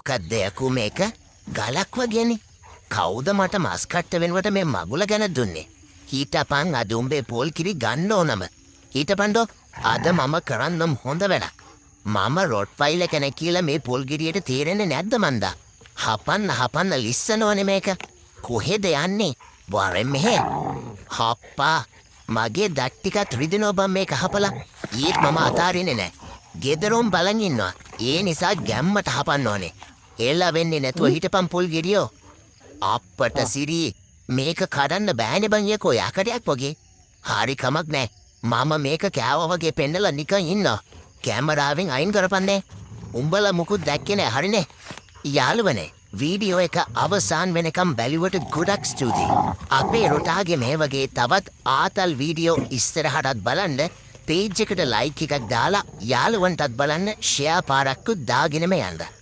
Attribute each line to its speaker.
Speaker 1: මොකක්ද යකෝ මේක? ගලක් වගේනේ. කවුද මට මස් කට්ට වෙනුවට මේ මගුල ගැන දුන්නේ? හිටපන් අද උඹේ පොල් කිරි ගන්න ඕනම. හිටපන්ඩෝ අද මම කරන්නම් හොඳ වැඩක්. මම රොට්වයිල කෙනෙක් කියලා මේ පොල් ගිරියට තේරෙන්නේ නැද්ද මන්දා? හපන්න ලිස්සනවනේ මේක. කොහෙද යන්නේ? වරෙන් මෙහෙ. හප්පා මගේ දත් ටිකත් රිදෙනවා බං මේක හපලා. ඊත් මම අතාරින්නේ නැහැ. ගෙදරොම් බලන් ඉන්නවා. ඒ නිසා ගැම්මට හපන්න ඕනේ. එල්ලා වෙන්නේ නැතුව හිටපන් පොල් ගෙඩියෝ. අප්පට සිරි මේක කඩන්න බෑනේ බං යකෝ යකඩයක් වගේ. හරි කමක් නැහැ. මම මේක කෑවා වගේ පෙන්නලා නිකන් ඉන්නවා. කැමරාවෙන් අයින් කරපන්නේ. උඹලා මුකුත් දැක්කේ නැහැ හරිනේ. යාළුවනේ වීඩියෝ එක අවසන් වෙනකම් බැලුවට ගොඩක් ස්තුතියි. අපේ රොටාගේ මේ වගේ තවත් ආතල් වීඩියෝ ඉස්සරහටත් බලන්න පේජ් එකට ලයික් එකක් දාලා යාළුවන්ටත් බලන්න ෂෙයා පාරක්කුත් දාගෙනම යන්න.